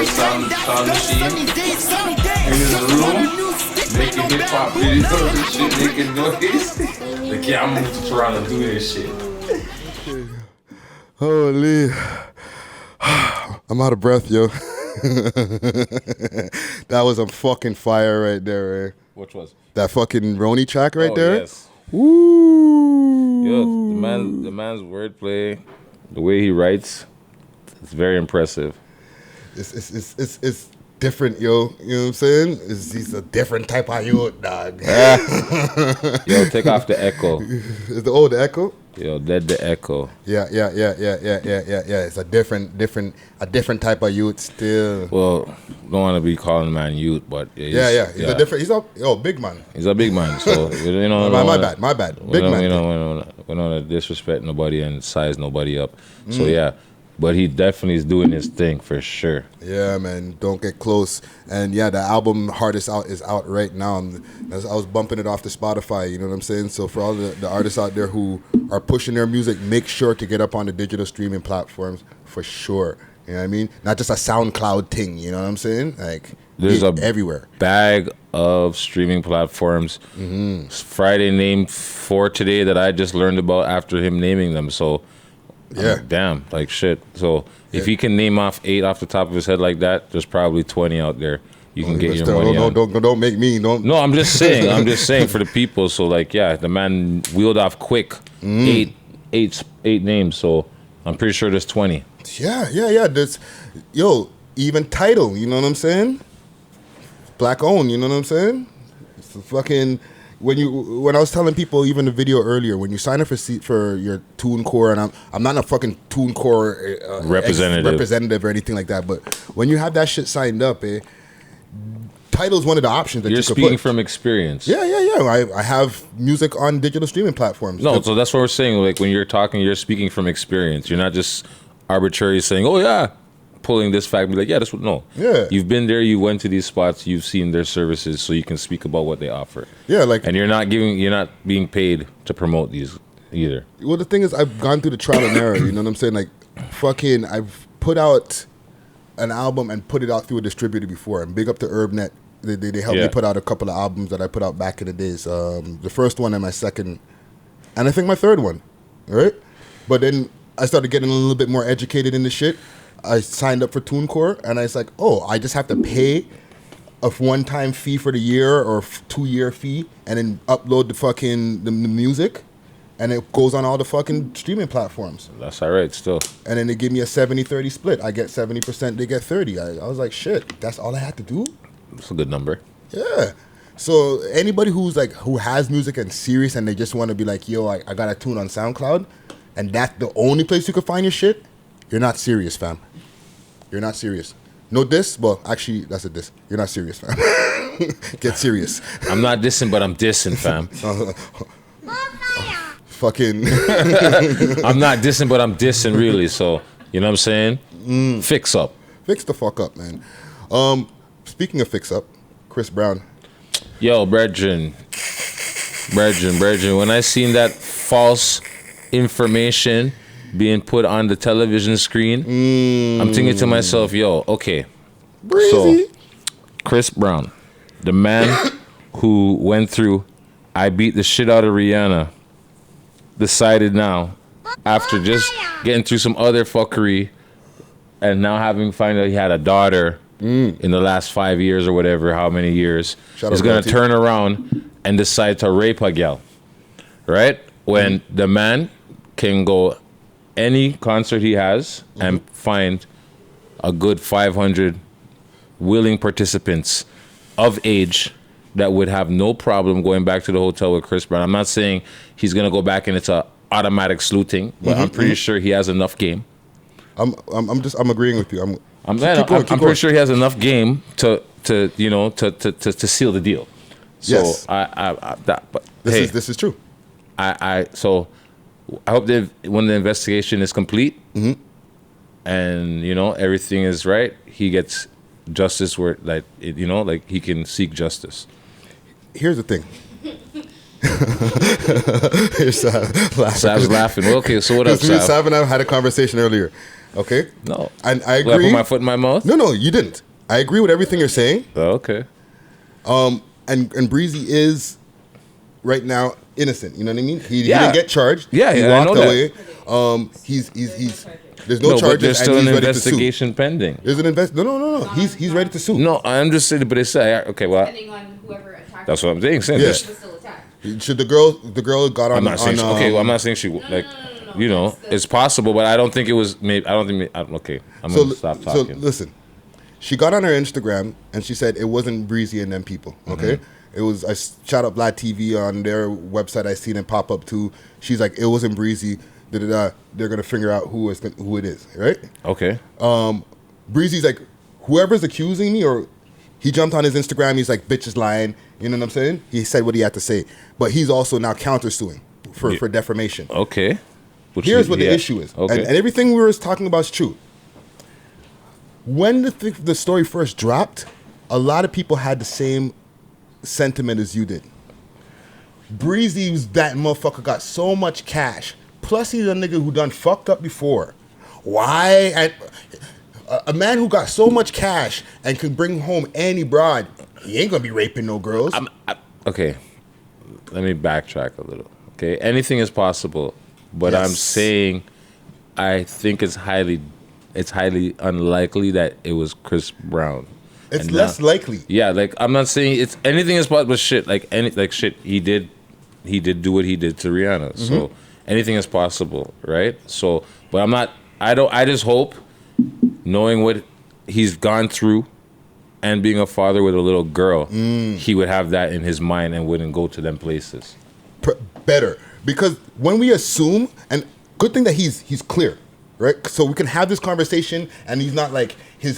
sound machine in his room, making hip hop videos and shit, making noise. Like, yeah, I'm moving to Toronto and do this shit. Holy. I'm out of breath, yo. That was a fucking fire right there, right? Which was? That fucking Roni track right there? Yes. Woo! Yo, the man's wordplay, the way he writes, it's very impressive. It's different, yo. You know what I'm saying? He's a different type of youth, dog. Yo, take off the echo. Is the echo? Yo, dead the echo. Yeah. It's a different type of youth still. Well, don't want to be calling the man youth, but He's a different. He's a big man. He's a big man. So you know. my bad. Big man. We don't want to disrespect nobody and size nobody up. So yeah. But he definitely is doing his thing for sure. Yeah, man. Don't get close. And yeah, the album Hardest Out is out right now. I was bumping it off to Spotify, you know what I'm saying? So for all the artists out there who are pushing their music, make sure to get up on the digital streaming platforms for sure. You know what I mean? Not just a SoundCloud thing, you know what I'm saying? Like, there's everywhere. Bag of streaming platforms. Friday named 4 today that I just learned about after him naming them. So yeah, damn, like shit. So if he can name off 8 off the top of his head like that, there's probably 20 out there. You can get your money on. Don't make me. No, I'm just saying. I'm just saying for the people. So like, yeah, the man wheeled off quick 8 names. So I'm pretty sure there's 20. Yeah. There's, even Tidal. You know what I'm saying? Black owned. You know what I'm saying? It's a fucking. When I was telling people, even the video earlier, when you sign up for your TuneCore, and I'm not a fucking TuneCore representative or anything like that, but when you have that shit signed up, Tidal's one of the options that you're you could speaking put. from experience. Yeah. I have music on digital streaming platforms. No, so that's what we're saying. Like when you're talking, you're speaking from experience. You're not just arbitrarily saying, "Oh yeah," pulling this fact. Be like, "Yeah, that's what." No. Yeah. You've been there. You went to these spots. You've seen their services, so you can speak about what they offer. Yeah, and you're not being paid to promote these either. Well, the thing is, I've gone through the trial and error. You know what I'm saying? Like, I've put out an album and put it out through a distributor before. And big up to UrbNet. They helped me put out a couple of albums that I put out back in the days. The first one and my second, and I think my third one, right? But then I started getting a little bit more educated in the shit. I signed up for TuneCore, and I was like, I just have to pay a one-time fee for the year or 2-year fee, and then upload the music, and it goes on all the fucking streaming platforms. That's all right, still. And then they give me a 70-30 split. I get 70%, they get 30%. I was like, shit, that's all I had to do? That's a good number. Yeah. So anybody who has music and serious, and they just want to be like, yo, I got a tune on SoundCloud, and that's the only place you can find your shit, you're not serious, fam. You're not serious. No diss? Well, actually, that's a diss. You're not serious, fam. Get serious. I'm not dissing, but I'm dissing, fam. Fucking. I'm not dissing, but I'm dissing, really. So, you know what I'm saying? Fix up. Fix the fuck up, man. Speaking of fix up, Chris Brown. Yo, brethren. When I seen that false information being put on the television screen, I'm thinking to myself, yo, okay. Breezy. So, Chris Brown, the man who went through, I beat the shit out of Rihanna, decided now, after just getting through some other fuckery, and now find out he had a daughter in the last 5 years or whatever, how many years, is going to turn around and decide to rape a gal, right? When the man can go any concert he has and find a good 500 willing participants of age that would have no problem going back to the hotel with Chris Brown. I'm not saying he's going to go back and it's a automatic sleuthing, but I'm pretty sure he has enough game. I'm agreeing with you. I'm pretty sure he has enough game to seal the deal. So yes. This is true. So I hope that when the investigation is complete and everything is right, he gets justice where he can seek justice. Here's the thing. Sav's laughing. Well, okay, so what up, Sav? Sav and I had a conversation earlier, Okay. No. And I Will I agree. put my foot in my mouth? No, you didn't. I agree with everything you're saying. Oh, okay. And Breezy is right now innocent. You know what I mean? He didn't get charged. Yeah, he I walked know away. He's there's no charges. But there's still and an he's ready to sue. investigation pending. There's an No. He's ready to sue. No, I'm just saying, but it's okay. Well, Depending on whoever attacked that's what I'm saying. Yeah. There's- was still attacked. Should the girl got on? I'm not saying. on, Okay, well, I'm not saying she like. You know, it's possible, but I don't think it was. Maybe I don't think. Okay, I'm gonna stop talking. So listen, she got on her Instagram and she said it wasn't Breezy and them people. Okay, it was. I shot up Vlad TV on their website. I seen it pop up too. She's like, it wasn't Breezy. They're gonna figure out who it is. Right? Okay. Breezy's like, whoever's accusing me, or he jumped on his Instagram. He's like, bitch is lying. You know what I'm saying? He said what he had to say, but he's also now countersuing for defamation. Okay. Here's what the issue is. Okay. And everything we were talking about is true. When the story first dropped, a lot of people had the same sentiment as you did. Breezy's that motherfucker got so much cash. Plus he's a nigga who done fucked up before. Why? And a man who got so much cash and can bring home any broad, he ain't gonna be raping no girls. Okay. Let me backtrack a little. Okay. Anything is possible. But Yes. I'm saying, I think it's highly unlikely that it was Chris Brown. It's And less likely. Yeah, like I'm not saying it's anything is possible, but shit, shit, he did do what he did to Rihanna. So anything is possible, right? So, but I just hope, knowing what he's gone through, and being a father with a little girl, he would have that in his mind and wouldn't go to them places. Better. Because when we assume, and good thing that he's clear, right? So we can have this conversation, and he's not like his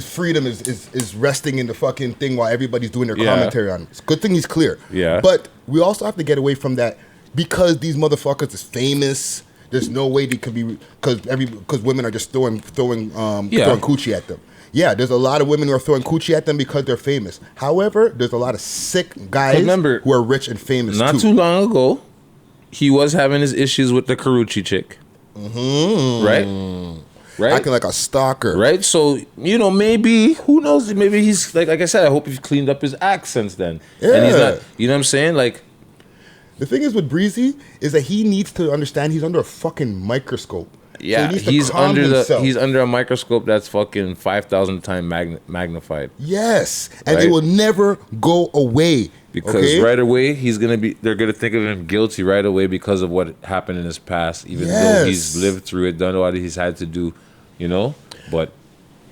freedom is resting in the fucking thing while everybody's doing their commentary on him. It's a good thing he's clear. Yeah. But we also have to get away from that because these motherfuckers is famous. There's no way they could be because women are just throwing coochie at them. Yeah, there's a lot of women who are throwing coochie at them because they're famous. However, there's a lot of sick guys who are rich and famous Not too long ago, he was having his issues with the Karuchi chick. Right? Acting like a stalker. Right? So, maybe, who knows? Maybe he's, like I said, I hope he's cleaned up his act since then. Yeah. And he's not, you know what I'm saying? Like, the thing is with Breezy is that he needs to understand he's under a fucking microscope. yeah, so he's under a microscope that's fucking 5,000 times magnified. Yes, and Right? it will never go away. Because right away they're gonna think of him guilty right away because of what happened in his past, even though he's lived through it, done what he's had to do, But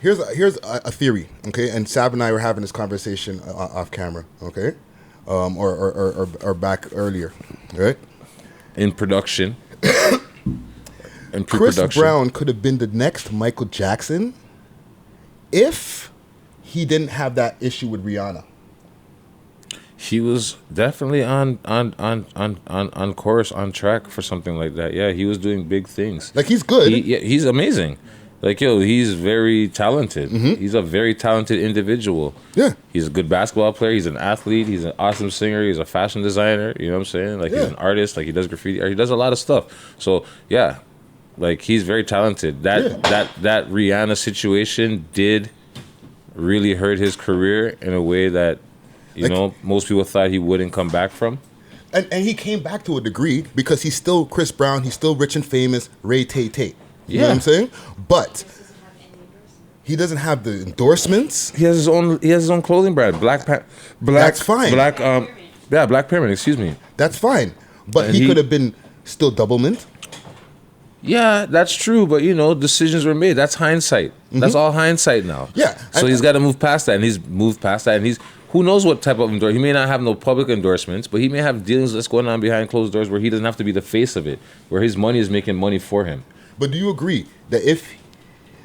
Here's a theory, okay? And Sav and I were having this conversation off camera, okay? Or back earlier, right? in production, in Chris pre-production, Brown could have been the next Michael Jackson if he didn't have that issue with Rihanna. he was definitely on course, on track for something like that. Yeah, he was doing big things. Like, he's good. He's amazing. Like, he's very talented. He's a very talented individual. Yeah. He's a good basketball player. He's an athlete. He's an awesome singer. He's a fashion designer. You know what I'm saying? Like, he's an artist. Like, he does graffiti art. He does a lot of stuff. So, yeah. Like, he's very talented. That Rihanna situation did really hurt his career in a way that, most people thought he wouldn't come back from. And he came back to a degree because he's still Chris Brown. He's still rich and famous, Ray Tay. You know what I'm saying? But he doesn't have the endorsements. He has his own clothing brand. That's fine. Black Pyramid, excuse me. That's fine. But And he he- could have been still double mint. Yeah, that's true, but decisions were made. That's hindsight. That's all hindsight now. Yeah. So he's got to move past that, and he's moved past that, and who knows what type of endorsement. He may not have no public endorsements, but he may have dealings that's going on behind closed doors where he doesn't have to be the face of it, where his money is making money for him. But do you agree that if,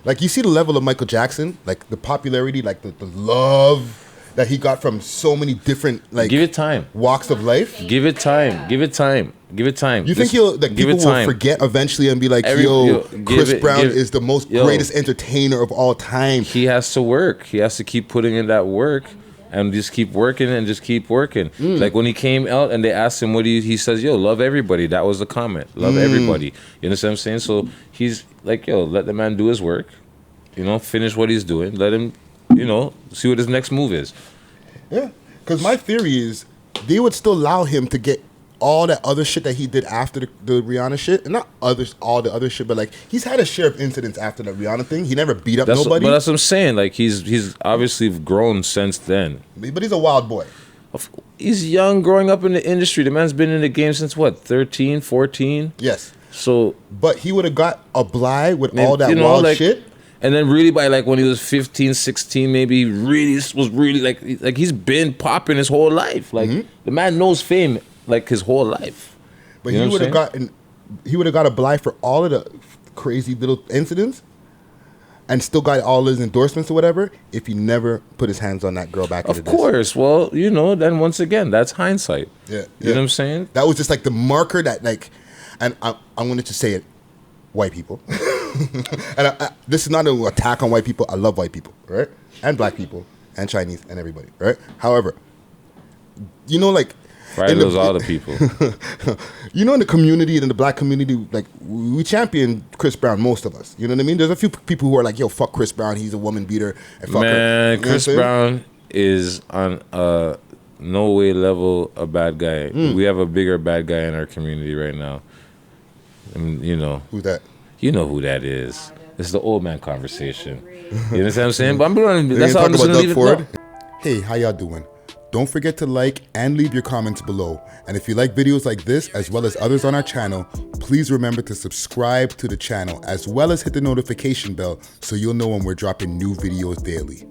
like, you see the level of Michael Jackson, like the popularity, like the love that he got from so many different, like, Give it time. walks of life? Give it time. Give it time. Give it time. You think people will forget eventually and be like, Chris Brown is the greatest entertainer of all time? He has to work. He has to keep putting in that work. and just keep working and just keep working. Like when he came out and they asked him what do you, he says, yo, love everybody. That was the comment. Love everybody. You understand what I'm saying? So he's like, yo, let the man do his work. You know, finish what he's doing. Let him, you know, see what his next move is. Yeah, because my theory is they would still allow him to get all that other shit that he did after the Rihanna shit, and not all the other shit, but like he's had a share of incidents after the Rihanna thing. He never beat up nobody. But that's what I'm saying. Like he's obviously grown since then. But he's a wild boy. He's young, growing up in the industry. The man's been in the game since what, 13, 14? Yes. So, but he would have got a blind with all that wild shit. And then really by like when he was 15, 16, maybe really was really like he's been popping his whole life. Like the man knows fame like his whole life. But he would have got a blind for all of the crazy little incidents and still got all his endorsements or whatever if he never put his hands on that girl back in the day. Of course. Well, you know, then once again, that's hindsight. Yeah. You know what I'm saying? That was just like the marker that like, and I'm going to say it, white people. And this is not an attack on white people. I love white people, right? And black people and Chinese and everybody, right? However, you know, like, those all the people. You know, in the community, in the black community, like we champion Chris Brown, most of us. You know what I mean? There's a few people who are like, "Yo, fuck Chris Brown. He's a woman beater." And fuck her. You know Chris Brown is on no way level a bad guy. We have a bigger bad guy in our community right now. And you know who's that? You know who that is. It's the old man conversation. You know what I'm saying? But I'm going. That's how I'm just gonna leave it. Hey, how y'all doing? Don't forget to like and leave your comments below. And if you like videos like this, as well as others on our channel, please remember to subscribe to the channel, as well as hit the notification bell so you'll know when we're dropping new videos daily.